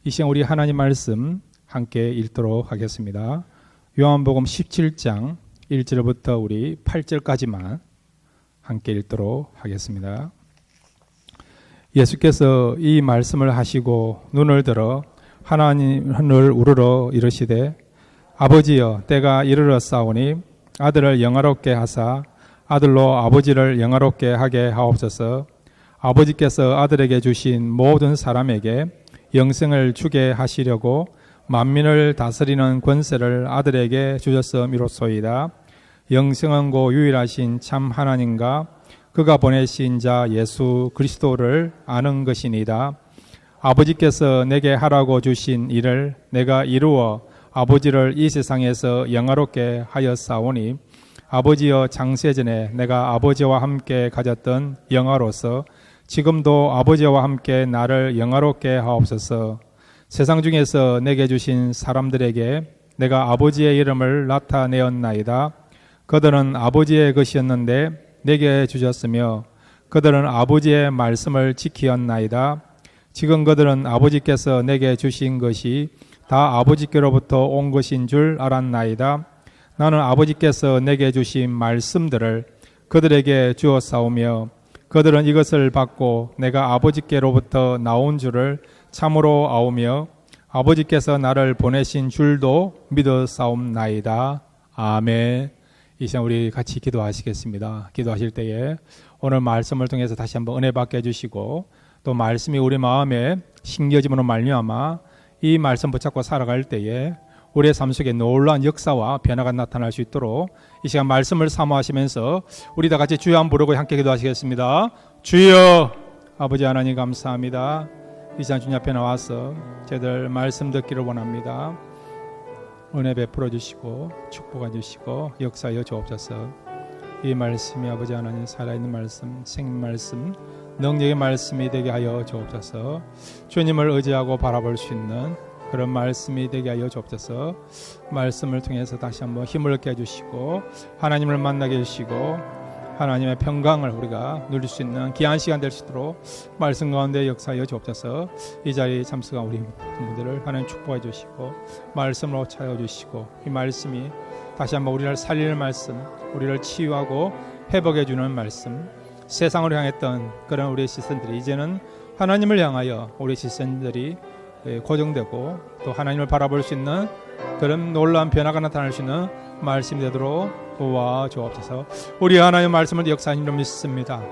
이 시간 우리 하나님 말씀 함께 읽도록 하겠습니다. 요한복음 17장 1절부터 우리 8절까지만 함께 읽도록 하겠습니다. 예수께서 이 말씀을 하시고 눈을 들어 하나님을 우러러 이르시되 아버지여 때가 이르렀사오니 아들을 영화롭게 하사 아들로 아버지를 영화롭게 하게 하옵소서. 아버지께서 아들에게 주신 모든 사람에게 영생을 주게 하시려고 만민을 다스리는 권세를 아들에게 주셨음이로소이다. 영생은 고 유일하신 참 하나님과 그가 보내신 자 예수 그리스도를 아는 것이니이다. 아버지께서 내게 하라고 주신 일을 내가 이루어 아버지를 이 세상에서 영화롭게 하였사오니 아버지여 창세전에 내가 아버지와 함께 가졌던 영화로서 지금도 아버지와 함께 나를 영화롭게 하옵소서. 세상 중에서 내게 주신 사람들에게 내가 아버지의 이름을 나타내었나이다. 그들은 아버지의 것이었는데 내게 주셨으며 그들은 아버지의 말씀을 지키었나이다. 지금 그들은 아버지께서 내게 주신 것이 다 아버지께로부터 온 것인 줄 알았나이다. 나는 아버지께서 내게 주신 말씀들을 그들에게 주었사오며 그들은 이것을 받고 내가 아버지께로부터 나온 줄을 참으로 아오며 아버지께서 나를 보내신 줄도 믿었사옵나이다. 아멘. 이 시간 우리 같이 기도하시겠습니다. 기도하실 때에 오늘 말씀을 통해서 다시 한번 은혜 받게 해주시고 또 말씀이 우리 마음에 심겨짐으로 말미암아 이 말씀 붙잡고 살아갈 때에 우리의 삶 속에 놀라운 역사와 변화가 나타날 수 있도록 이 시간 말씀을 사모하시면서 우리 다 같이 주여 한번 부르고 함께 기도하시겠습니다. 주여 아버지 하나님 감사합니다. 이 시간 주님 앞에 나와서 저희들 말씀 듣기를 원합니다. 은혜 베풀어 주시고 축복해 주시고 역사하여 주옵소서. 이 말씀이 아버지 하나님 살아있는 말씀, 생명 말씀, 능력의 말씀이 되게 하여 주옵소서. 주님을 의지하고 바라볼 수 있는 그런 말씀이 되게 하여 주옵소서. 말씀을 통해서 다시 한번 힘을 얻게 해주시고 하나님을 만나게 해주시고 하나님의 평강을 우리가 누릴 수 있는 귀한 시간 될 수 있도록 말씀 가운데 역사하여 주옵소서. 이 자리에 참석한 우리 분들을 하나님 축복해 주시고 말씀으로 채워주시고 이 말씀이 다시 한번 우리를 살리는 말씀, 우리를 치유하고 회복해 주는 말씀, 세상을 향했던 그런 우리의 시선들이 이제는 하나님을 향하여 우리 시선들이 고정되고 또 하나님을 바라볼 수 있는 그런 놀라운 변화가 나타날 수 있는 말씀이 되도록 도와주옵소서. 우리 하나님의 말씀을 역사하는 줄 믿습니다.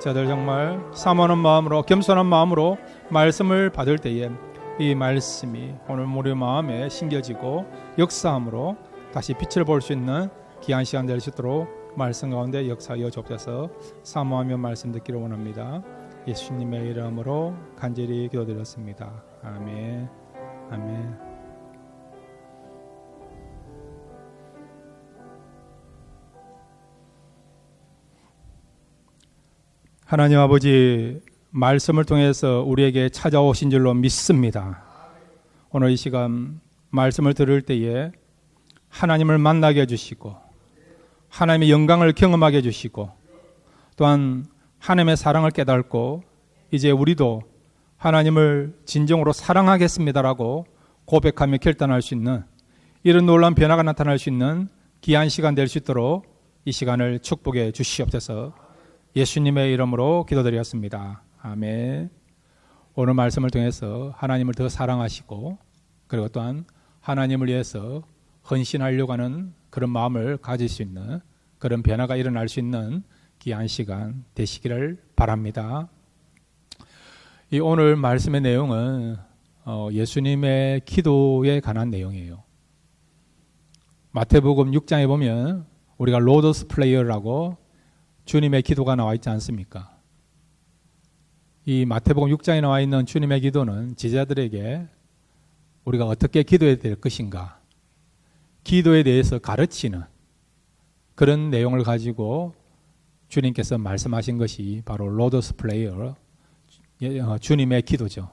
저들 정말 사모하는 마음으로 겸손한 마음으로 말씀을 받을 때에 이 말씀이 오늘 우리 마음에 심겨지고 역사함으로 다시 빛을 볼 수 있는 귀한 시간 될 수 있도록 말씀 가운데 역사하여 주옵소서. 사모하며 말씀 듣기를 원합니다. 예수님의 이름으로 간절히 기도드렸습니다. 아멘. 아멘. 하나님 아버지 말씀을 통해서 우리에게 찾아오신 줄로 믿습니다. 오늘 이 시간 말씀을 들을 때에 하나님을 만나게 해주시고 하나님의 영광을 경험하게 해주시고 또한 하나님의 사랑을 깨닫고 이제 우리도 하나님을 진정으로 사랑하겠습니다라고 고백하며 결단할 수 있는 이런 놀라운 변화가 나타날 수 있는 귀한 시간 될 수 있도록 이 시간을 축복해 주시옵소서. 예수님의 이름으로 기도드렸습니다. 아멘. 오늘 말씀을 통해서 하나님을 더 사랑하시고 그리고 또한 하나님을 위해서 헌신하려고 하는 그런 마음을 가질 수 있는 그런 변화가 일어날 수 있는 귀한 시간 되시기를 바랍니다. 이 오늘 말씀의 내용은 예수님의 기도에 관한 내용이에요. 마태복음 6장에 보면 우리가 로더스 프레이어라고 주님의 기도가 나와 있지 않습니까? 이 마태복음 6장에 나와 있는 주님의 기도는 제자들에게 우리가 어떻게 기도해야 될 것인가, 기도에 대해서 가르치는 그런 내용을 가지고 주님께서 말씀하신 것이 바로 로더스 프레이어, 주님의 기도죠.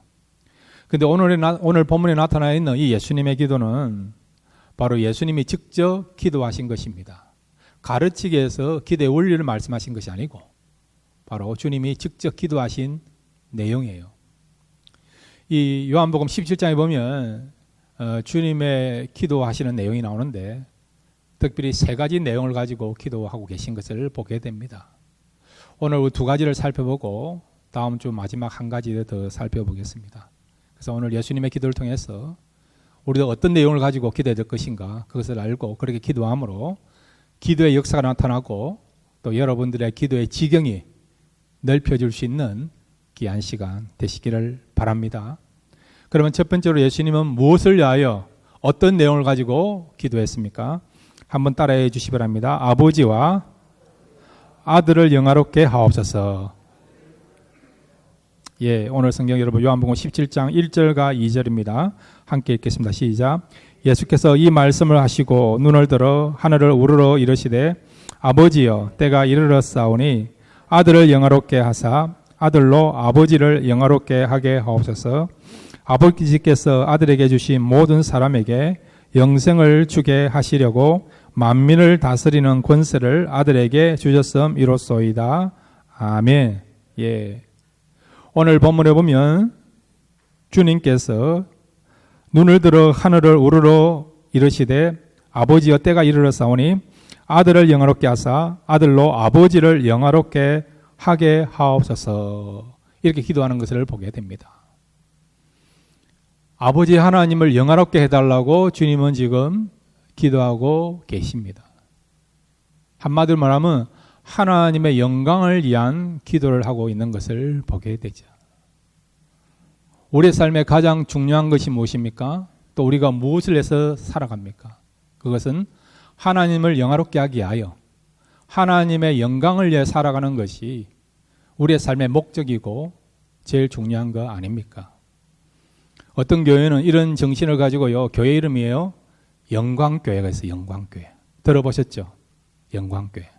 그런데 오늘 본문에 나타나 있는 이 예수님의 기도는 바로 예수님이 직접 기도하신 것입니다. 가르치기 위해서 기도의 원리를 말씀하신 것이 아니고 바로 주님이 직접 기도하신 내용이에요. 이 요한복음 17장에 보면 주님의 기도하시는 내용이 나오는데 특별히 세 가지 내용을 가지고 기도하고 계신 것을 보게 됩니다. 오늘 두 가지를 살펴보고 다음 주 마지막 한 가지 더 살펴보겠습니다. 그래서 오늘 예수님의 기도를 통해서 우리도 어떤 내용을 가지고 기도해야 될 것인가 그것을 알고 그렇게 기도함으로 기도의 역사가 나타나고 또 여러분들의 기도의 지경이 넓혀질 수 있는 귀한 시간 되시기를 바랍니다. 그러면 첫 번째로 예수님은 무엇을 위하여 어떤 내용을 가지고 기도했습니까? 한번 따라해 주시기 바랍니다. 아버지와 아들을 영화롭게 하옵소서. 예, 오늘 성경 여러분 요한복음 17장 1절과 2절입니다. 함께 읽겠습니다. 시작. 예수께서 이 말씀을 하시고 눈을 들어 하늘을 우러러 이르시되 아버지여 때가 이르렀사오니 아들을 영화롭게 하사 아들로 아버지를 영화롭게 하게 하옵소서. 아버지께서 아들에게 주신 모든 사람에게 영생을 주게 하시려고 만민을 다스리는 권세를 아들에게 주셨음이로소이다. 아멘. 예. 오늘 본문에 보면 주님께서 눈을 들어 하늘을 우러러 이르시되 아버지여 때가 이르렀사오니 아들을 영화롭게 하사 아들로 아버지를 영화롭게 하게 하옵소서. 이렇게 기도하는 것을 보게 됩니다. 아버지 하나님을 영화롭게 해달라고 주님은 지금 기도하고 계십니다. 한마디로 말하면 하나님의 영광을 위한 기도를 하고 있는 것을 보게 되죠. 우리의 삶에 가장 중요한 것이 무엇입니까? 또 우리가 무엇을 해서 살아갑니까? 그것은 하나님을 영화롭게 하기 위하여 하나님의 영광을 위해 살아가는 것이 우리의 삶의 목적이고 제일 중요한 거 아닙니까? 어떤 교회는 이런 정신을 가지고요. 교회 이름이에요. 영광교회가 있어요. 영광교회. 들어보셨죠? 영광교회.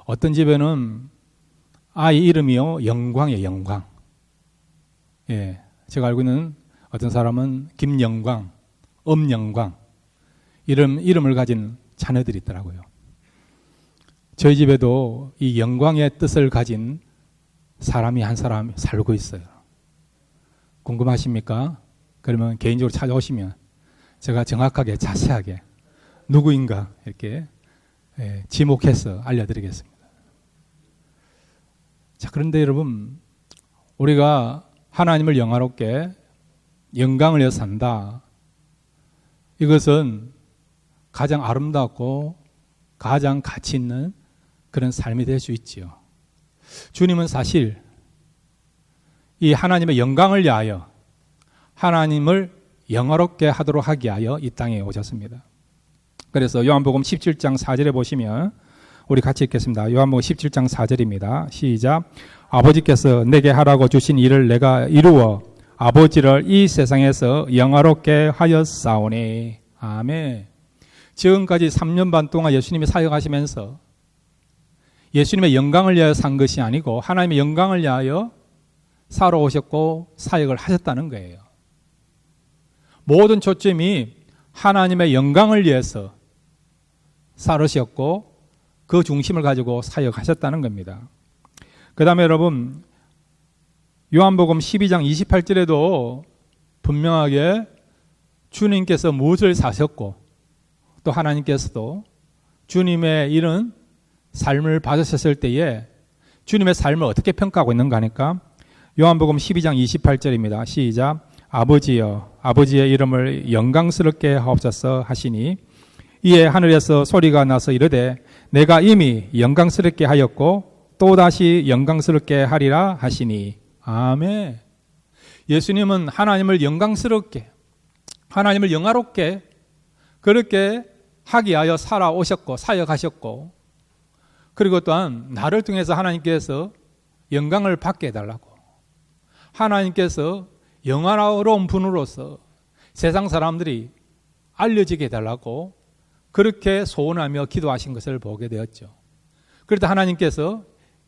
어떤 집에는 아이 이름이요. 영광이에요. 영광. 예, 제가 알고 있는 어떤 사람은 김영광, 엄영광 이름을 가진 자녀들이 있더라고요. 저희 집에도 이 영광의 뜻을 가진 사람이 한 사람 살고 있어요. 궁금하십니까? 그러면 개인적으로 찾아오시면 제가 정확하게 자세하게 누구인가 이렇게 지목해서 알려드리겠습니다. 자, 그런데 여러분 우리가 하나님을 영화롭게 영광을 위해 산다. 이것은 가장 아름답고 가장 가치 있는 그런 삶이 될 수 있지요. 주님은 사실 이 하나님의 영광을 위하여 하나님을 영화롭게 하도록 하기 위하여 이 땅에 오셨습니다. 그래서 요한복음 17장 4절에 보시면 우리 같이 읽겠습니다. 요한복음 17장 4절입니다. 시작. 아버지께서 내게 하라고 주신 일을 내가 이루어 아버지를 이 세상에서 영화롭게 하였사오니. 아멘. 지금까지 3년 반 동안 예수님이 사역하시면서 예수님의 영광을 위하여 산 것이 아니고 하나님의 영광을 위하여 살아오셨고 사역을 하셨다는 거예요. 모든 초점이 하나님의 영광을 위해서 살으셨고 그 중심을 가지고 사역하셨다는 겁니다. 그 다음에 여러분 요한복음 12장 28절에도 분명하게 주님께서 무엇을 사셨고 또 하나님께서도 주님의 이런 삶을 받으셨을 때에 주님의 삶을 어떻게 평가하고 있는가 하니까 요한복음 12장 28절입니다. 시작. 아버지여 아버지의 이름을 영광스럽게 하옵소서 하시니 이에 하늘에서 소리가 나서 이르되 내가 이미 영광스럽게 하였고 또다시 영광스럽게 하리라 하시니. 아멘. 예수님은 하나님을 영광스럽게 하나님을 영화롭게 그렇게 하기 위하여 살아오셨고 사역하셨고 그리고 또한 나를 통해서 하나님께서 영광을 받게 해달라고 하나님께서 영화로운 분으로서 세상 사람들이 알려지게 해달라고 그렇게 소원하며 기도하신 것을 보게 되었죠. 그런데 하나님께서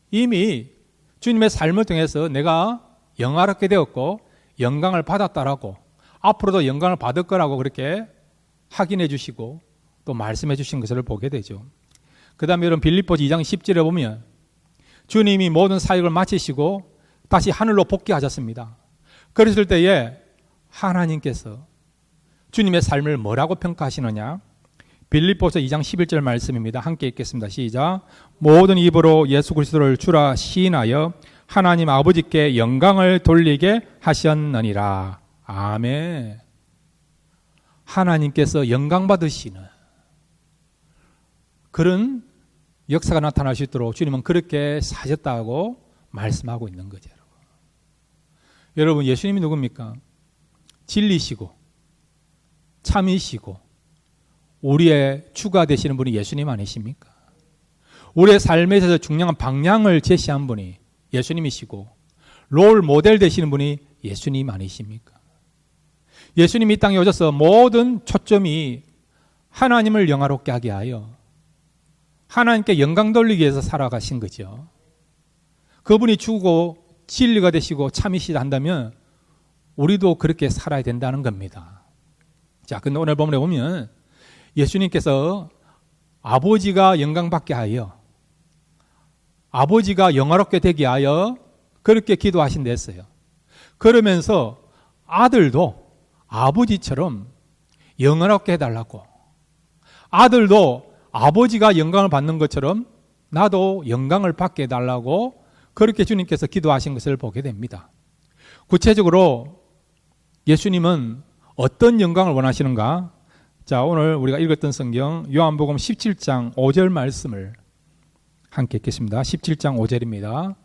이미 주님의 삶을 통해서 내가 영화롭게 되었고 영광을 받았다라고 앞으로도 영광을 받을 거라고 그렇게 확인해 주시고 또 말씀해 주신 것을 보게 되죠. 그 다음에 여러분 빌립보서 2장 10절에 보면 주님이 모든 사역을 마치시고 다시 하늘로 복귀하셨습니다. 그랬을 때에 하나님께서 주님의 삶을 뭐라고 평가하시느냐? 빌립보서 2장 11절 말씀입니다. 함께 읽겠습니다. 시작. 모든 입으로 예수 그리스도를 주라 시인하여 하나님 아버지께 영광을 돌리게 하셨느니라. 아멘. 하나님께서 영광 받으시는 그런 역사가 나타날 수 있도록 주님은 그렇게 사셨다고 말씀하고 있는 거죠. 여러분, 예수님이 누굽니까? 진리시고 참이시고 우리의 주가 되시는 분이 예수님 아니십니까? 우리의 삶에 있어서 중요한 방향을 제시한 분이 예수님이시고 롤 모델 되시는 분이 예수님 아니십니까? 예수님이 이 땅에 오셔서 모든 초점이 하나님을 영화롭게 하게 하여 하나님께 영광 돌리기 위해서 살아가신 거죠. 그분이 주고 진리가 되시고 참이시다 한다면 우리도 그렇게 살아야 된다는 겁니다. 자, 근데 오늘 본문에 보면 예수님께서 아버지가 영광받게 하여 아버지가 영화롭게 되게 하여 그렇게 기도하신다 했어요. 그러면서 아들도 아버지처럼 영화롭게 해달라고, 아들도 아버지가 영광을 받는 것처럼 나도 영광을 받게 해달라고 그렇게 주님께서 기도하신 것을 보게 됩니다. 구체적으로 예수님은 어떤 영광을 원하시는가? 자, 오늘 우리가 읽었던 성경 요한복음 17장 5절 말씀을 함께 읽겠습니다. 17장 5절입니다.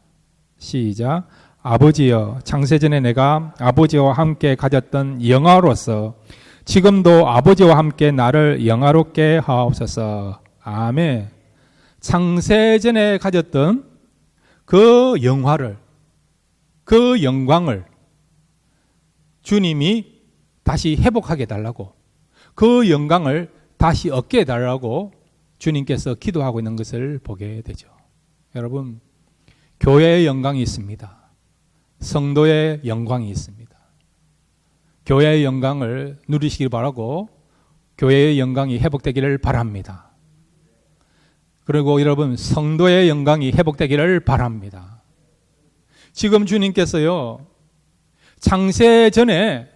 시작. 아버지여, 창세전에 내가 아버지와 함께 가졌던 영화로서 지금도 아버지와 함께 나를 영화롭게 하옵소서. 아멘. 창세전에 가졌던 그 영화를, 그 영광을 주님이 다시 회복하게 해달라고, 그 영광을 다시 얻게 해달라고 주님께서 기도하고 있는 것을 보게 되죠. 여러분, 교회의 영광이 있습니다. 성도의 영광이 있습니다. 교회의 영광을 누리시길 바라고 교회의 영광이 회복되기를 바랍니다. 그리고 여러분, 성도의 영광이 회복되기를 바랍니다. 지금 주님께서요, 창세 전에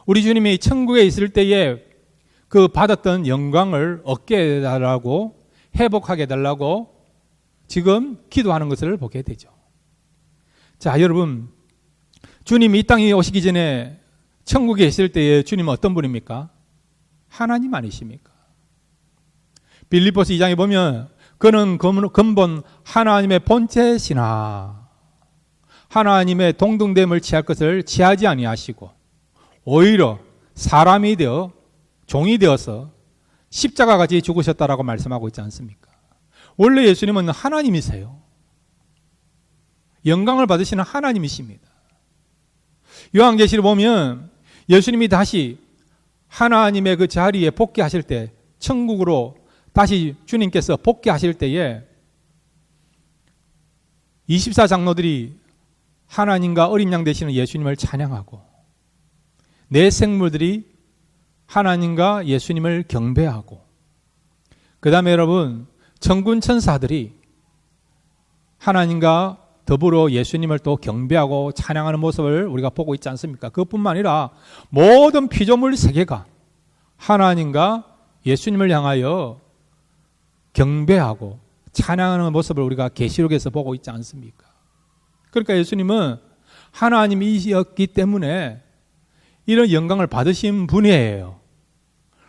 우리 주님이 천국에 있을 때에 그 받았던 영광을 얻게 해달라고, 회복하게 해달라고 지금 기도하는 것을 보게 되죠. 자, 여러분, 주님이 이 땅에 오시기 전에 천국에 있을 때에 주님은 어떤 분입니까? 하나님 아니십니까? 빌립보서 2장에 보면 그는 근본 하나님의 본체시나 하나님의 동등됨을 취할 것을 취하지 아니하시고 오히려 사람이 되어 종이 되어서 십자가같이 죽으셨다라고 말씀하고 있지 않습니까? 원래 예수님은 하나님이세요. 영광을 받으시는 하나님이십니다. 요한계시를 보면 예수님이 다시 하나님의 그 자리에 복귀하실 때, 천국으로 다시 주님께서 복귀하실 때에 24장로들이 하나님과 어린 양 되시는 예수님을 찬양하고 내 생물들이 하나님과 예수님을 경배하고, 그 다음에 여러분, 천군 천사들이 하나님과 더불어 예수님을 또 경배하고 찬양하는 모습을 우리가 보고 있지 않습니까? 그것뿐만 아니라 모든 피조물 세계가 하나님과 예수님을 향하여 경배하고 찬양하는 모습을 우리가 계시록에서 보고 있지 않습니까? 그러니까 예수님은 하나님이셨기 때문에 이런 영광을 받으신 분이에요.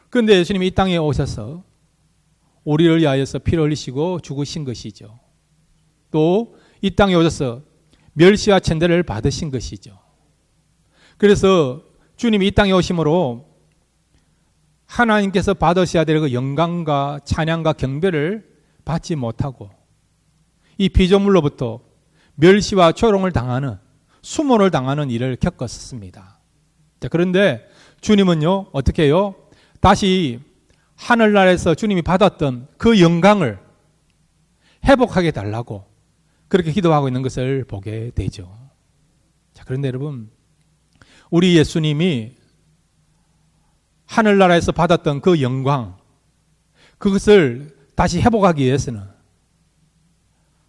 그런데 예수님이 이 땅에 오셔서 우리를 위하여서 피를 흘리시고 죽으신 것이죠. 또 이 땅에 오셔서 멸시와 천대를 받으신 것이죠. 그래서 주님이 이 땅에 오심으로 하나님께서 받으셔야 될 그 영광과 찬양과 경배를 받지 못하고 이 피조물로부터 멸시와 조롱을 당하는, 수모를 당하는 일을 겪었습니다. 자, 그런데 주님은요, 어떻게 해요? 다시 하늘나라에서 주님이 받았던 그 영광을 회복하게 달라고 그렇게 기도하고 있는 것을 보게 되죠. 자, 그런데 여러분, 우리 예수님이 하늘나라에서 받았던 그 영광, 그것을 다시 회복하기 위해서는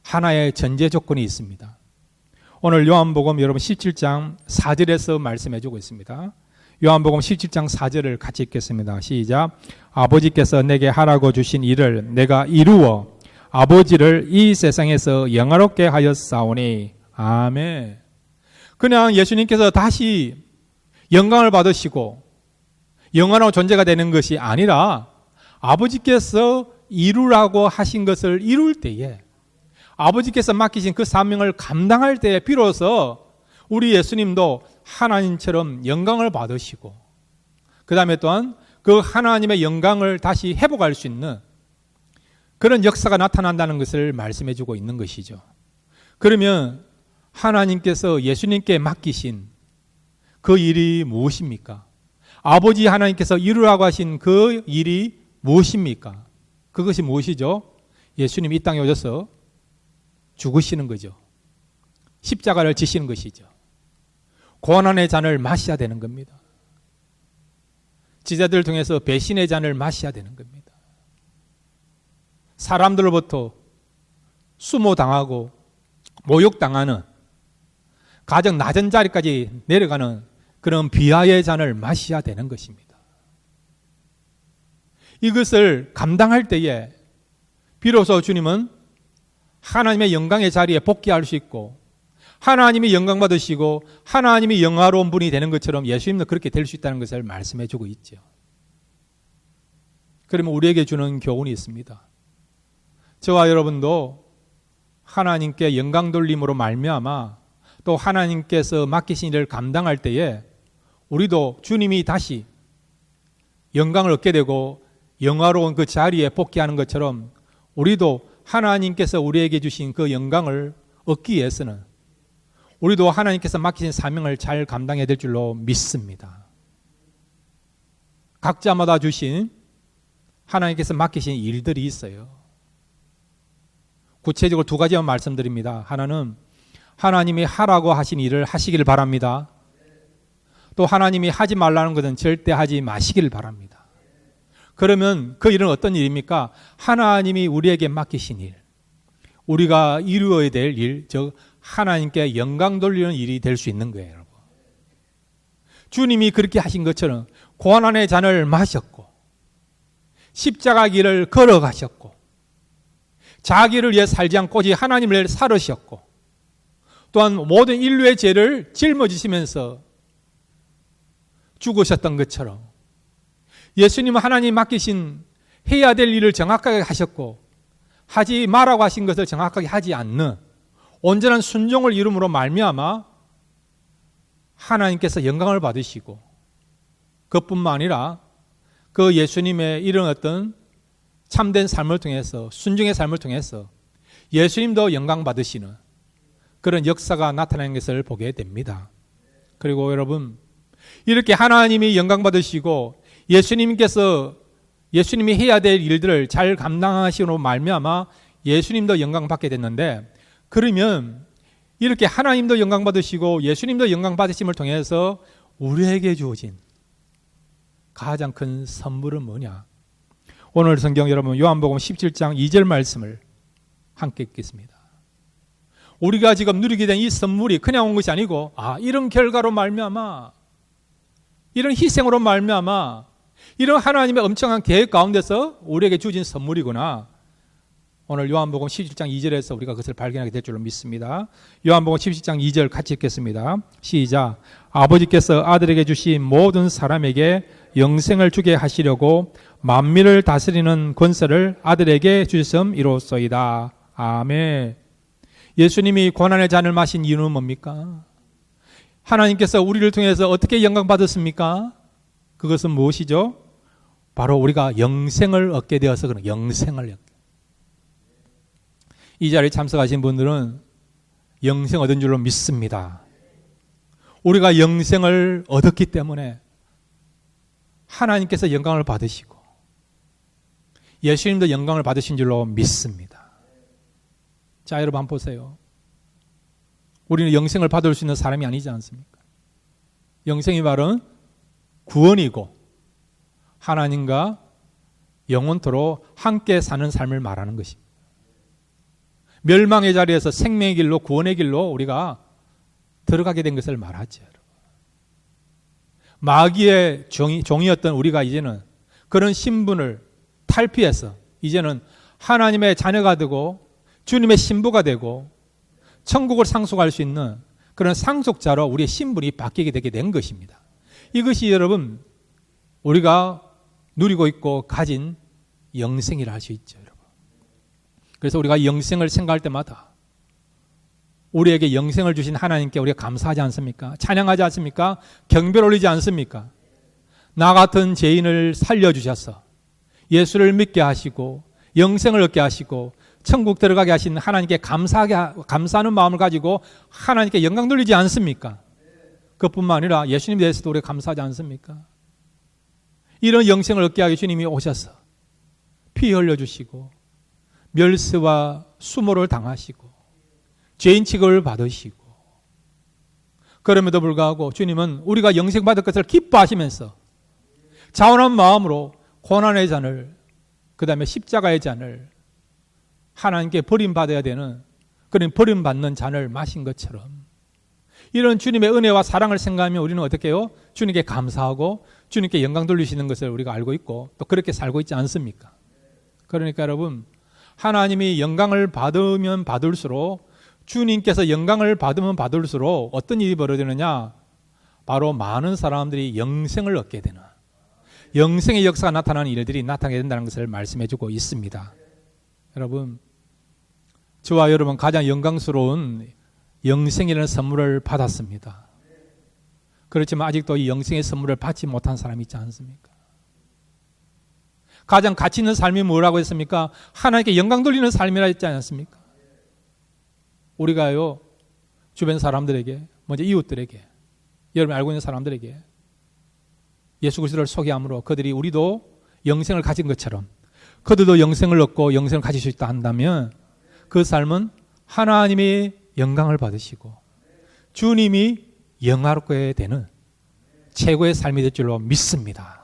하나의 전제 조건이 있습니다. 오늘 요한복음 여러분 17장 4절에서 말씀해 주고 있습니다. 요한복음 17장 4절을 같이 읽겠습니다. 시작. 아버지께서 내게 하라고 주신 일을 내가 이루어 아버지를 이 세상에서 영화롭게 하였사오니. 아멘. 그냥 예수님께서 다시 영광을 받으시고 영원한 존재가 되는 것이 아니라 아버지께서 이루라고 하신 것을 이룰 때에, 아버지께서 맡기신 그 사명을 감당할 때에 비로소 우리 예수님도 하나님처럼 영광을 받으시고, 그 다음에 또한 그 하나님의 영광을 다시 회복할 수 있는 그런 역사가 나타난다는 것을 말씀해 주고 있는 것이죠. 그러면 하나님께서 예수님께 맡기신 그 일이 무엇입니까? 아버지 하나님께서 이루라고 하신 그 일이 무엇입니까? 그것이 무엇이죠? 예수님이 이 땅에 오셔서 죽으시는 거죠. 십자가를 지시는 것이죠. 고난의 잔을 마셔야 되는 겁니다. 지자들을 통해서 배신의 잔을 마셔야 되는 겁니다. 사람들로부터 수모당하고 모욕당하는, 가장 낮은 자리까지 내려가는 그런 비하의 잔을 마셔야 되는 것입니다. 이것을 감당할 때에 비로소 주님은 하나님의 영광의 자리에 복귀할 수 있고, 하나님이 영광 받으시고 하나님이 영화로운 분이 되는 것처럼 예수님도 그렇게 될 수 있다는 것을 말씀해 주고 있죠. 그러면 우리에게 주는 교훈이 있습니다. 저와 여러분도 하나님께 영광 돌림으로 말미암아 또 하나님께서 맡기신 일을 감당할 때에 우리도 주님이 다시 영광을 얻게 되고 영화로운 그 자리에 복귀하는 것처럼 우리도 하나님께서 우리에게 주신 그 영광을 얻기 위해서는 우리도 하나님께서 맡기신 사명을 잘 감당해야 될 줄로 믿습니다. 각자마다 주신 하나님께서 맡기신 일들이 있어요. 구체적으로 두 가지만 말씀드립니다. 하나는 하나님이 하라고 하신 일을 하시길 바랍니다. 또 하나님이 하지 말라는 것은 절대 하지 마시길 바랍니다. 그러면 그 일은 어떤 일입니까? 하나님이 우리에게 맡기신 일, 우리가 이루어야 될 일, 즉 하나님께 영광 돌리는 일이 될 수 있는 거예요, 여러분. 주님이 그렇게 하신 것처럼 고난의 잔을 마셨고 십자가 길을 걸어가셨고 자기를 위해 살지 않고 오직 하나님을 위해 살으셨고 또한 모든 인류의 죄를 짊어지시면서 죽으셨던 것처럼 예수님은 하나님 맡기신 해야 될 일을 정확하게 하셨고 하지 말라고 하신 것을 정확하게 하지 않는 온전한 순종을 이름으로 말미암아 하나님께서 영광을 받으시고, 그뿐만 아니라 그 예수님의 이런 어떤 참된 삶을 통해서, 순종의 삶을 통해서 예수님도 영광 받으시는 그런 역사가 나타나는 것을 보게 됩니다. 그리고 여러분, 이렇게 하나님이 영광 받으시고 예수님이 해야 될 일들을 잘 감당하시므로 말미암아 예수님도 영광 받게 됐는데, 그러면 이렇게 하나님도 영광 받으시고 예수님도 영광 받으심을 통해서 우리에게 주어진 가장 큰 선물은 뭐냐? 오늘 성경 여러분 요한복음 17장 2절 말씀을 함께 읽겠습니다. 우리가 지금 누리게 된 이 선물이 그냥 온 것이 아니고 이런 결과로 말미암아, 이런 희생으로 말미암아, 이런 하나님의 엄청난 계획 가운데서 우리에게 주어진 선물이구나. 오늘 요한복음 17장 2절에서 우리가 그것을 발견하게 될 줄로 믿습니다. 요한복음 17장 2절 같이 읽겠습니다. 시작. 아버지께서 아들에게 주신 모든 사람에게 영생을 주게 하시려고 만민을 다스리는 권세를 아들에게 주셨음이로소이다. 아멘. 예수님이 고난의 잔을 마신 이유는 뭡니까? 하나님께서 우리를 통해서 어떻게 영광 받았습니까? 그것은 무엇이죠? 바로 우리가 영생을 얻게 되어서 그런 영생을 얻게. 이 자리에 참석하신 분들은 영생 얻은 줄로 믿습니다. 우리가 영생을 얻었기 때문에 하나님께서 영광을 받으시고 예수님도 영광을 받으신 줄로 믿습니다. 자, 여러분 한번 보세요. 우리는 영생을 받을 수 있는 사람이 아니지 않습니까? 영생이 바로 구원이고 하나님과 영원토록 함께 사는 삶을 말하는 것입니다. 멸망의 자리에서 생명의 길로, 구원의 길로 우리가 들어가게 된 것을 말하죠. 마귀의 종이었던 우리가 이제는 그런 신분을 탈피해서 이제는 하나님의 자녀가 되고 주님의 신부가 되고 천국을 상속할 수 있는 그런 상속자로 우리의 신분이 바뀌게 되게 된 것입니다. 이것이 여러분 우리가 누리고 있고 가진 영생이라 할 수 있죠. 여러분. 그래서 우리가 영생을 생각할 때마다 우리에게 영생을 주신 하나님께 우리가 감사하지 않습니까? 찬양하지 않습니까? 경배를 올리지 않습니까? 나 같은 죄인을 살려주셔서 예수를 믿게 하시고 영생을 얻게 하시고 천국 들어가게 하신 하나님께 감사하는 마음을 가지고 하나님께 영광 돌리지 않습니까? 그뿐만 아니라 예수님에 대해서도 우리가 감사하지 않습니까? 이런 영생을 얻게 하게 주님이 오셔서 피 흘려주시고 멸시와 수모를 당하시고 죄인 취급을 받으시고 그럼에도 불구하고 주님은 우리가 영생 받을 것을 기뻐하시면서 자원한 마음으로 고난의 잔을 그 다음에 십자가의 잔을 하나님께 버림받아야 되는 그런 버림받는 잔을 마신 것처럼 이런 주님의 은혜와 사랑을 생각하면 우리는 어떻게 해요? 주님께 감사하고 주님께 영광 돌리시는 것을 우리가 알고 있고 또 그렇게 살고 있지 않습니까? 그러니까 여러분 하나님이 영광을 받으면 받을수록 주님께서 영광을 받으면 받을수록 어떤 일이 벌어지느냐? 바로 많은 사람들이 영생을 얻게 되는 영생의 역사가 나타나는 일들이 나타나게 된다는 것을 말씀해 주고 있습니다. 여러분 저와 여러분 가장 영광스러운 영생이라는 선물을 받았습니다. 그렇지만 아직도 이 영생의 선물을 받지 못한 사람이 있지 않습니까? 가장 가치 있는 삶이 뭐라고 했습니까? 하나님께 영광 돌리는 삶이라 했지 않습니까? 우리가요 주변 사람들에게 먼저 이웃들에게 여러분 알고 있는 사람들에게 예수 그리스도를 소개함으로 그들이 우리도 영생을 가진 것처럼 그들도 영생을 얻고 영생을 가질 수 있다 한다면 그 삶은 하나님이 영광을 받으시고 주님이 영화롭게 되는 최고의 삶이 될 줄로 믿습니다.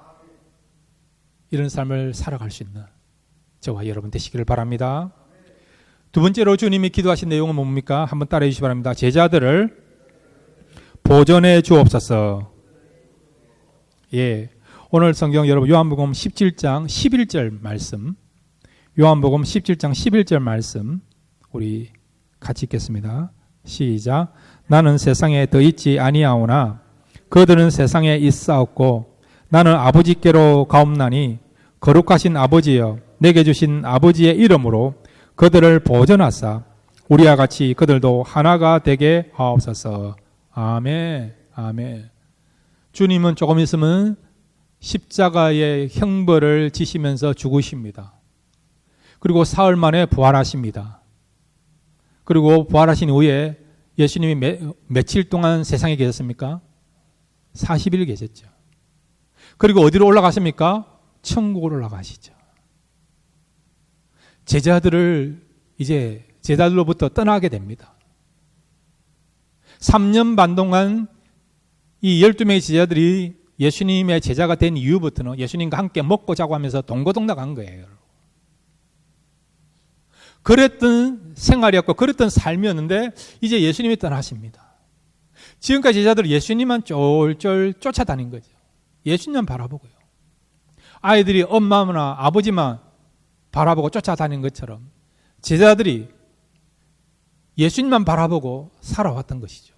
이런 삶을 살아갈 수 있는 저와 여러분 되시기를 바랍니다. 두 번째로 주님이 기도하신 내용은 뭡니까? 한번 따라해 주시기 바랍니다. 제자들을 보존해 주옵소서. 예, 오늘 성경 여러분 요한복음 17장 11절 말씀 요한복음 17장 11절 말씀 우리 같이 읽겠습니다. 시작. 나는 세상에 더 있지 아니하오나 그들은 세상에 있사옵고 나는 아버지께로 가옵나니 거룩하신 아버지여 내게 주신 아버지의 이름으로 그들을 보존하사 우리와 같이 그들도 하나가 되게 하옵소서. 아멘. 아멘. 주님은 조금 있으면 십자가의 형벌을 지시면서 죽으십니다. 그리고 사흘 만에 부활하십니다. 그리고 부활하신 후에 예수님이 며칠 동안 세상에 계셨습니까? 40일 계셨죠. 그리고 어디로 올라가십니까? 천국으로 올라가시죠. 제자들을 이제 제자들로부터 떠나게 됩니다. 3년 반 동안 이 12명의 제자들이 예수님의 제자가 된 이후부터는 예수님과 함께 먹고 자고 하면서 동고동락 한 거예요. 그랬던 생활이었고 그랬던 삶이었는데 이제 예수님이 떠나십니다. 지금까지 제자들은 예수님만 쫄쫄 쫓아다닌 거죠. 예수님만 바라보고요. 아이들이 엄마나 아버지만 바라보고 쫓아다닌 것처럼 제자들이 예수님만 바라보고 살아왔던 것이죠.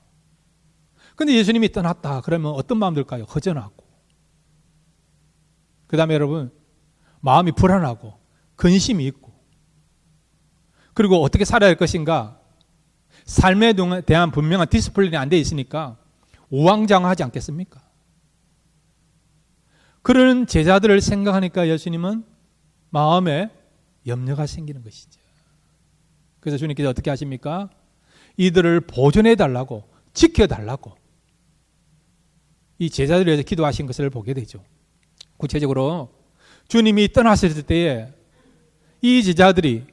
그런데 예수님이 떠났다 그러면 어떤 마음 들까요? 허전하고 그 다음에 여러분 마음이 불안하고 근심이 있고 그리고 어떻게 살아야 할 것인가 삶에 대한 분명한 디스플레인이 안 돼 있으니까 우왕좌왕하지 않겠습니까? 그런 제자들을 생각하니까 예수님은 마음에 염려가 생기는 것이죠. 그래서 주님께서 어떻게 하십니까? 이들을 보존해달라고 지켜달라고 이 제자들에 대해서 기도하신 것을 보게 되죠. 구체적으로 주님이 떠나셨을 때에 이 제자들이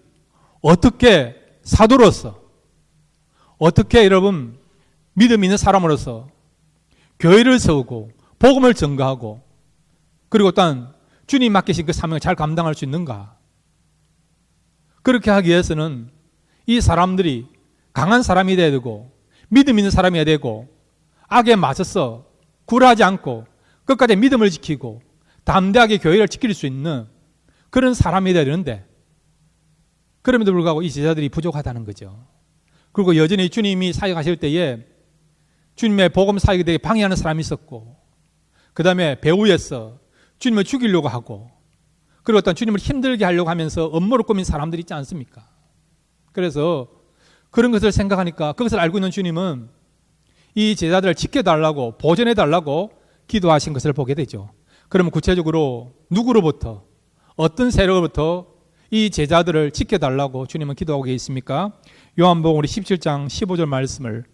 어떻게 사도로서 어떻게 여러분 믿음 있는 사람으로서 교회를 세우고 복음을 전가하고 그리고 또한 주님 맡기신 그 사명을 잘 감당할 수 있는가? 그렇게 하기 위해서는 이 사람들이 강한 사람이 되어야 되고 믿음 있는 사람이어야 되고 악에 맞서서 굴하지 않고 끝까지 믿음을 지키고 담대하게 교회를 지킬 수 있는 그런 사람이 되야 되는데 그럼에도 불구하고 이 제자들이 부족하다는 거죠. 그리고 여전히 주님이 사역하실 때에 주님의 복음 사역에 대해 방해하는 사람이 있었고 그 다음에 배후에서 주님을 죽이려고 하고 그리고 어떤 주님을 힘들게 하려고 하면서 음모를 꾸민 사람들이 있지 않습니까? 그래서 그런 것을 생각하니까 그것을 알고 있는 주님은 이 제자들을 지켜달라고 보존해달라고 기도하신 것을 보게 되죠. 그러면 구체적으로 누구로부터 어떤 세력으로부터 이 제자들을 지켜달라고 주님은 기도하고 계십니까? 요한복음 우리 17장 15절 말씀을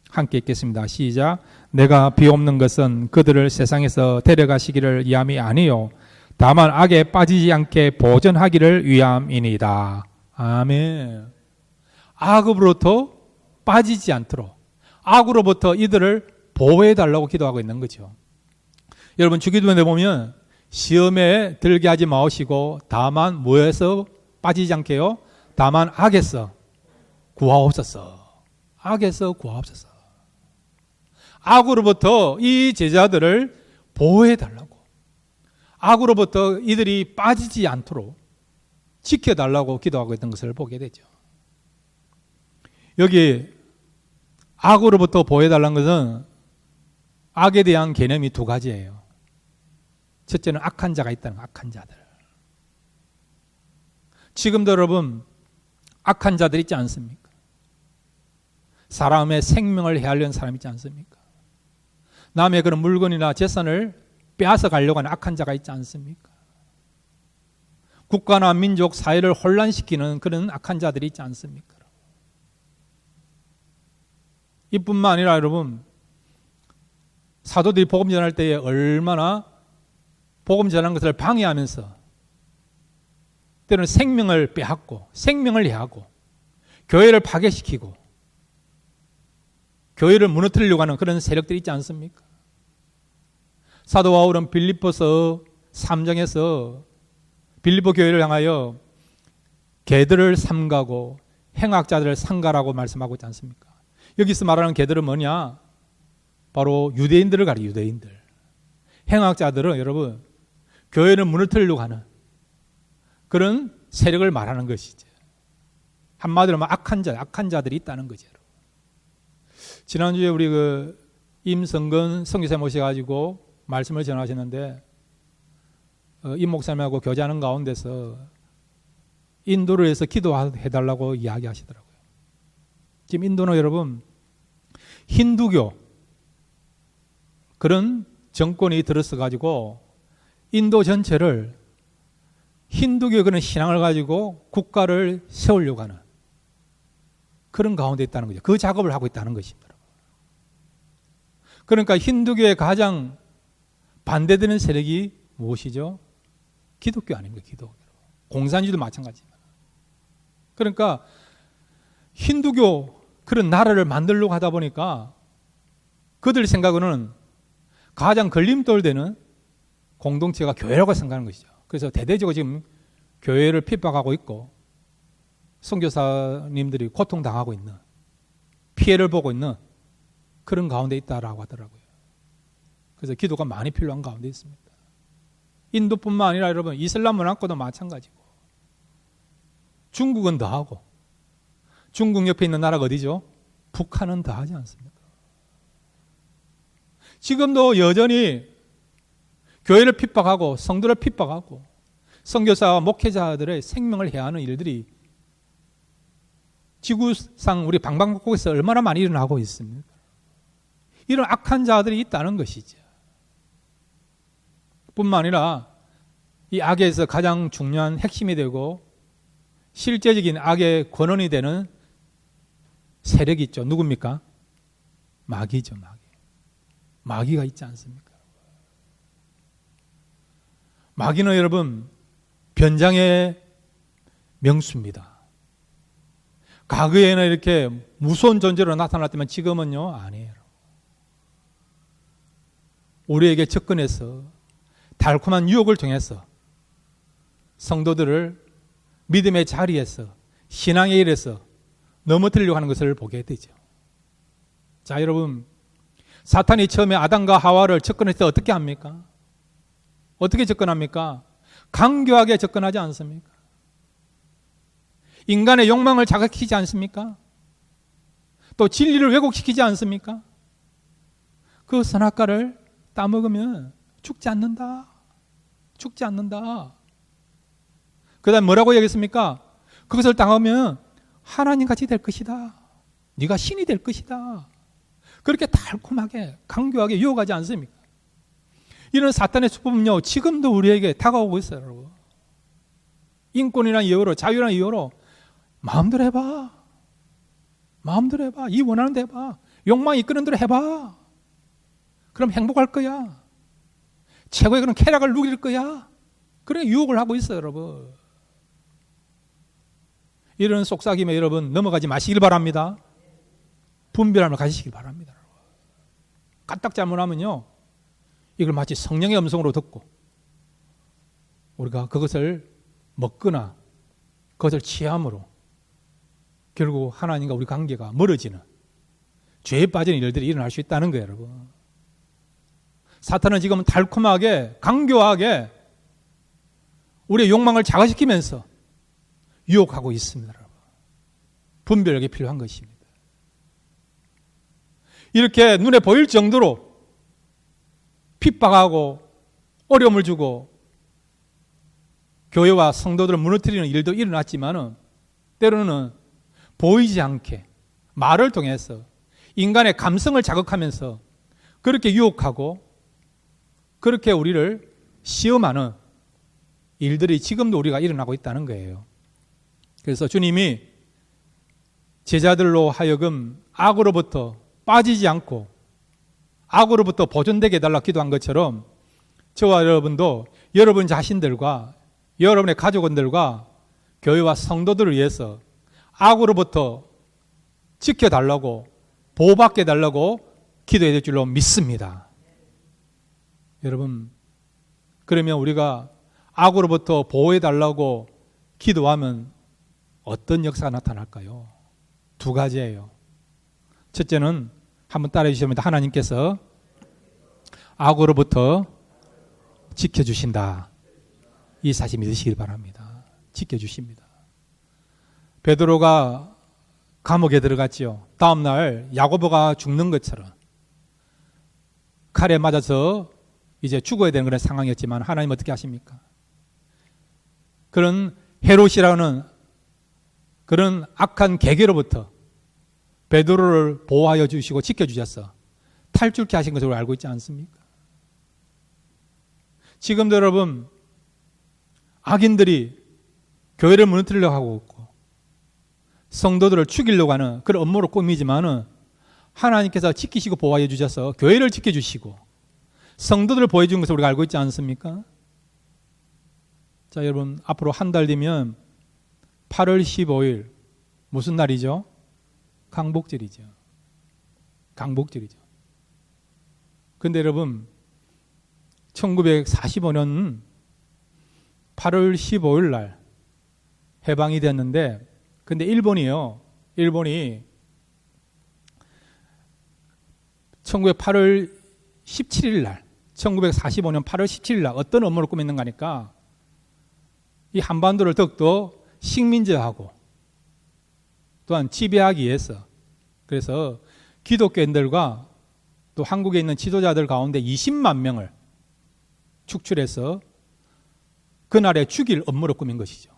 함께 읽겠습니다. 시작. 내가 비옵는 것은 그들을 세상에서 데려가시기를 위함이 아니요 다만 악에 빠지지 않게 보존하기를 위함이니이다. 아멘. 악으로부터 빠지지 않도록 악으로부터 이들을 보호해달라고 기도하고 있는 거죠. 여러분 주기도문에 보면 시험에 들게 하지 마시고 다만 뭐에서 빠지지 않게요? 다만 악에서 구하옵소서. 악에서 구하옵소서. 악으로부터 이 제자들을 보호해달라고 악으로부터 이들이 빠지지 않도록 지켜달라고 기도하고 있던 것을 보게 되죠. 여기 악으로부터 보호해달라는 것은 악에 대한 개념이 두 가지예요. 첫째는 악한 자가 있다는 악한 자들. 지금도 여러분 악한 자들 있지 않습니까? 사람의 생명을 해하려는 사람 있지 않습니까? 남의 그런 물건이나 재산을 빼앗아 가려고 하는 악한 자가 있지 않습니까? 국가나 민족, 사회를 혼란시키는 그런 악한 자들이 있지 않습니까? 이뿐만 아니라 여러분 사도들이 복음 전할 때에 얼마나 복음 전하는 것을 방해하면서 때로는 생명을 빼앗고 생명을 해하고 교회를 파괴시키고 교회를 무너뜨리려고 하는 그런 세력들이 있지 않습니까? 사도 바울은 빌립보서 3장에서 빌립보 교회를 향하여 개들을 삼가고 행악자들을 상가라고 말씀하고 있지 않습니까? 여기서 말하는 개들은 뭐냐? 바로 유대인들을 가리켜 유대인들. 행악자들은 여러분 교회를 무너뜨리려고 하는 그런 세력을 말하는 것이죠. 한마디로 악한 자들이 있다는 거죠. 지난주에 우리 임성근 선교사 모셔가지고 말씀을 전하시는데 임 목사님하고 교제하는 가운데서 인도를 해서 기도해달라고 이야기하시더라고요. 지금 인도는 여러분 힌두교 그런 정권이 들어서가지고 인도 전체를 힌두교 그런 신앙을 가지고 국가를 세우려고 하는 그런 가운데 있다는 거죠. 그 작업을 하고 있다는 것입니다. 그러니까 힌두교의 가장 반대되는 세력이 무엇이죠? 기독교 아닙니까? 기독교. 공산주의도 마찬가지입니다. 그러니까 힌두교 그런 나라를 만들려고 하다 보니까 그들 생각으로는 가장 걸림돌 되는 공동체가 교회라고 생각하는 것이죠. 그래서 대대적으로 지금 교회를 핍박하고 있고 선교사님들이 고통당하고 있는 피해를 보고 있는 그런 가운데 있다라고 하더라고요. 그래서 기도가 많이 필요한 가운데 있습니다. 인도뿐만 아니라 여러분 이슬람 문화권도 마찬가지고 중국은 더하고 중국 옆에 있는 나라가 어디죠? 북한은 더하지 않습니까? 지금도 여전히 교회를 핍박하고 성도를 핍박하고 선교사와 목회자들의 생명을 해하는 일들이 지구상 우리 방방곡곡에서 얼마나 많이 일어나고 있습니까? 이런 악한 자들이 있다는 것이죠. 뿐만 아니라 이 악에서 가장 중요한 핵심이 되고 실제적인 악의 권원이 되는 세력이 있죠. 누굽니까? 마귀죠. 마귀가 있지 않습니까? 마귀는 여러분 변장의 명수입니다. 과거에는 이렇게 무서운 존재로 나타났지만 지금은요 아니에요. 우리에게 접근해서 달콤한 유혹을 통해서 성도들을 믿음의 자리에서 신앙의 일에서 넘어뜨리려고 하는 것을 보게 되죠. 자, 여러분, 사탄이 처음에 아담과 하와를 접근했을 때 어떻게 합니까? 어떻게 접근합니까? 강교하게 접근하지 않습니까? 인간의 욕망을 자극시키지 않습니까? 또 진리를 왜곡시키지 않습니까? 그 선악과를 따먹으면 죽지 않는다. 죽지 않는다. 그 다음 뭐라고 얘기했습니까? 그것을 당하면 하나님같이 될 것이다. 네가 신이 될 것이다. 그렇게 달콤하게 강교하게 유혹하지 않습니까? 이런 사탄의 수법은요, 지금도 우리에게 다가오고 있어요, 여러분. 인권이라는 이유로, 자유라는 이유로 마음대로 해봐. 마음대로 해봐. 이 원하는 대로 해봐. 욕망이 이끄는 대로 해봐. 그럼 행복할 거야. 최고의 그런 쾌락을 누릴 거야. 그래 유혹을 하고 있어요, 여러분. 이런 속삭임에 여러분 넘어가지 마시길 바랍니다. 분별함을 가지시길 바랍니다. 까딱 잘못하면요, 이걸 마치 성령의 음성으로 듣고 우리가 그것을 먹거나 그것을 취함으로 결국 하나님과 우리 관계가 멀어지는, 죄에 빠지는 일들이 일어날 수 있다는 거예요, 여러분. 사탄은 지금 달콤하게 강교하게 우리의 욕망을 자극시키면서 유혹하고 있습니다, 여러분. 분별력이 필요한 것입니다. 이렇게 눈에 보일 정도로 핍박하고 어려움을 주고 교회와 성도들을 무너뜨리는 일도 일어났지만은 때로는 보이지 않게 말을 통해서 인간의 감성을 자극하면서 그렇게 유혹하고 그렇게 우리를 시험하는 일들이 지금도 우리가 일어나고 있다는 거예요. 그래서 주님이 제자들로 하여금 악으로부터 빠지지 않고 악으로부터 보존되게 해달라 기도한 것처럼 저와 여러분도 여러분 자신들과 여러분의 가족원들과 교회와 성도들을 위해서 악으로부터 지켜달라고 보호받게 해달라고 기도해야 될 줄로 믿습니다. 여러분, 그러면 우리가 악으로부터 보호해달라고 기도하면 어떤 역사가 나타날까요? 두 가지예요. 첫째는 한번 따라해 주시면 하나님께서 악으로부터 지켜주신다. 이 사실 믿으시길 바랍니다. 지켜주십니다. 베드로가 감옥에 들어갔지요. 다음날 야고보가 죽는 것처럼 칼에 맞아서 이제 죽어야 되는 그런 상황이었지만 하나님 어떻게 하십니까? 그런 헤롯이라는 그런 악한 계계로부터 베드로를 보호하여 주시고 지켜주셔서 탈출케 하신 것을 알고 있지 않습니까? 지금도 여러분 악인들이 교회를 무너뜨리려고 하고 있고 성도들을 죽이려고 하는 그런 업무로 꾸미지만은 하나님께서 지키시고 보호해 주셔서 교회를 지켜주시고 성도들을 보호해 준 것을 우리가 알고 있지 않습니까? 자, 여러분 앞으로 한 달 뒤면 8월 15일 무슨 날이죠? 강복절이죠. 강복절이죠. 근데 여러분 1945년 8월 15일 날 해방이 됐는데 근데 일본이 8월 17일 날 1945년 8월 17일 날 어떤 업무를 꾸몄는가 하니까 이 한반도를 더욱더 식민지화하고 또한 지배하기 위해서 그래서 기독교인들과 또 한국에 있는 지도자들 가운데 20만 명을 축출해서 그날에 죽일 업무를 꾸민 것이죠.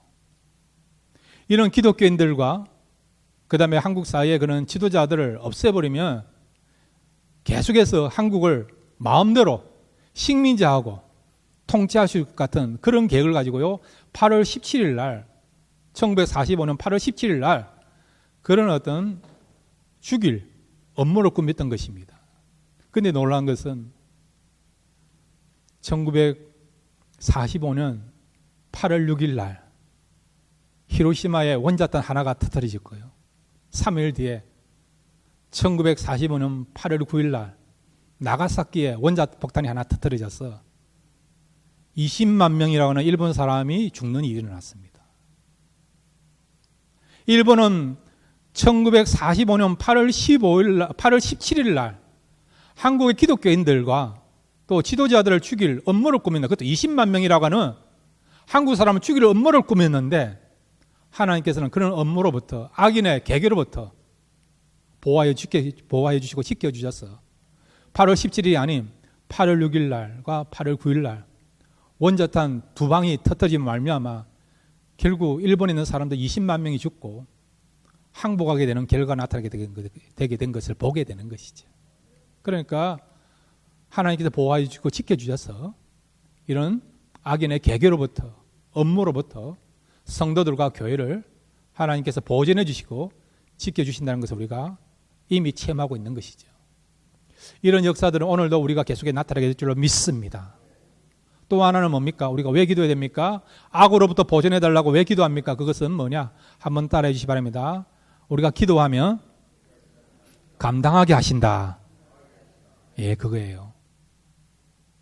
이런 기독교인들과 그 다음에 한국 사회의 그런 지도자들을 없애버리면 계속해서 한국을 마음대로 식민지하고 통치하실 것 같은 그런 계획을 가지고요. 8월 17일 날 1945년 8월 17일 날 그런 어떤 죽일 업무를 꾸몄던 것입니다. 그런데 놀라운 것은 1945년 8월 6일 날 히로시마의 원자탄 하나가 터뜨려졌고요. 3일 뒤에 1945년 8월 9일 날 나가사키에 원자폭탄이 하나 터뜨려져서 20만 명이라고 하는 일본 사람이 죽는 일이 일어났습니다. 일본은 1945년 8월 17일 날 한국의 기독교인들과 또 지도자들을 죽일 음모를 꾸몄는데, 그것도 20만 명이라고 하는 한국 사람을 죽일 음모를 꾸몄는데, 하나님께서는 그런 음모로부터, 악인의 계계로부터 보호하여 주시고 지켜주셨어. 8월 17일이 아닌 8월 6일 날과 8월 9일 날 원자탄 두 방이 터뜨리면 말미암아 결국 일본에 있는 사람들 20만 명이 죽고 항복하게 되는 결과가 나타나게 되게 된 것을 보게 되는 것이죠. 그러니까 하나님께서 보호하여 주시고 지켜주셔서 이런 악인의 계계로부터, 음모로부터 성도들과 교회를 하나님께서 보존해 주시고 지켜주신다는 것을 우리가 이미 체험하고 있는 것이죠. 이런 역사들은 오늘도 우리가 계속해 나타나게 될 줄로 믿습니다. 또 하나는 뭡니까? 우리가 왜 기도해야 됩니까? 악으로부터 보존해 달라고 왜 기도합니까? 그것은 뭐냐? 한번 따라해 주시기 바랍니다. 우리가 기도하면 감당하게 하신다. 예, 그거예요.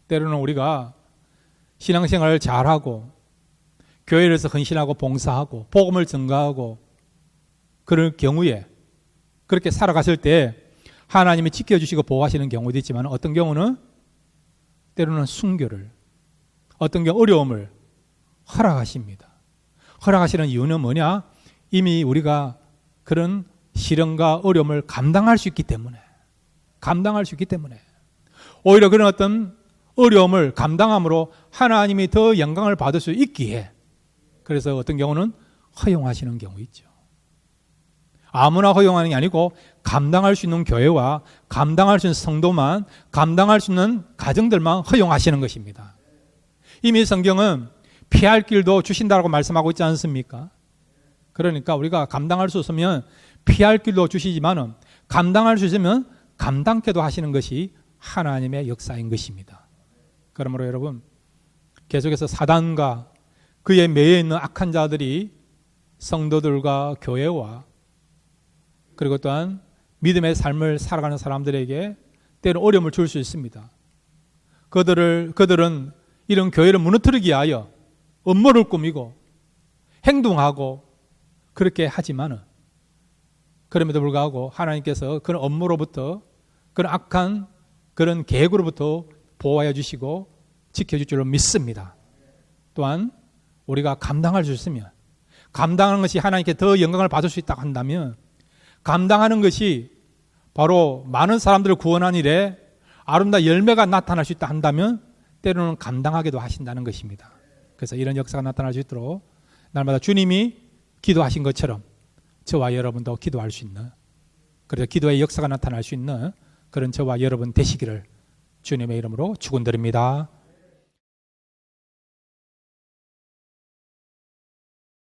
때로는 우리가 신앙생활을 잘하고 교회에서 헌신하고 봉사하고 복음을 전가하고 그럴 경우에 그렇게 살아갔을 때 하나님이 지켜주시고 보호하시는 경우도 있지만, 어떤 경우는 때로는 순교를, 어떤 경우 어려움을 허락하십니다. 허락하시는 이유는 뭐냐? 이미 우리가 그런 시련과 어려움을 감당할 수 있기 때문에, 오히려 그런 어떤 어려움을 감당함으로 하나님이 더 영광을 받을 수 있기에, 그래서 어떤 경우는 허용하시는 경우 있죠. 아무나 허용하는 게 아니고 감당할 수 있는 교회와 감당할 수 있는 성도만, 감당할 수 있는 가정들만 허용하시는 것입니다. 이미 성경은 피할 길도 주신다고 말씀하고 있지 않습니까? 그러니까 우리가 감당할 수 없으면 피할 길도 주시지만 감당할 수 있으면 감당케도 하시는 것이 하나님의 역사인 것입니다. 그러므로 여러분, 계속해서 사단과 그의 매에 있는 악한 자들이 성도들과 교회와 그리고 또한 믿음의 삶을 살아가는 사람들에게 때로 어려움을 줄 수 있습니다. 그들은 이런 교회를 무너뜨리기 위하여 음모를 꾸미고 행동하고 그렇게 하지만은, 그럼에도 불구하고 하나님께서 그런 음모로부터, 그런 악한 그런 계획으로부터 보호하여 주시고 지켜줄 줄로 믿습니다. 또한 우리가 감당할 수 있으면, 감당하는 것이 하나님께 더 영광을 받을 수 있다고 한다면, 감당하는 것이 바로 많은 사람들을 구원한 일에 아름다운 열매가 나타날 수 있다 한다면 때로는 감당하게도 하신다는 것입니다. 그래서 이런 역사가 나타날 수 있도록 날마다 주님이 기도하신 것처럼 저와 여러분도 기도할 수 있는, 그래서 기도의 역사가 나타날 수 있는 그런 저와 여러분 되시기를 주님의 이름으로 축원드립니다.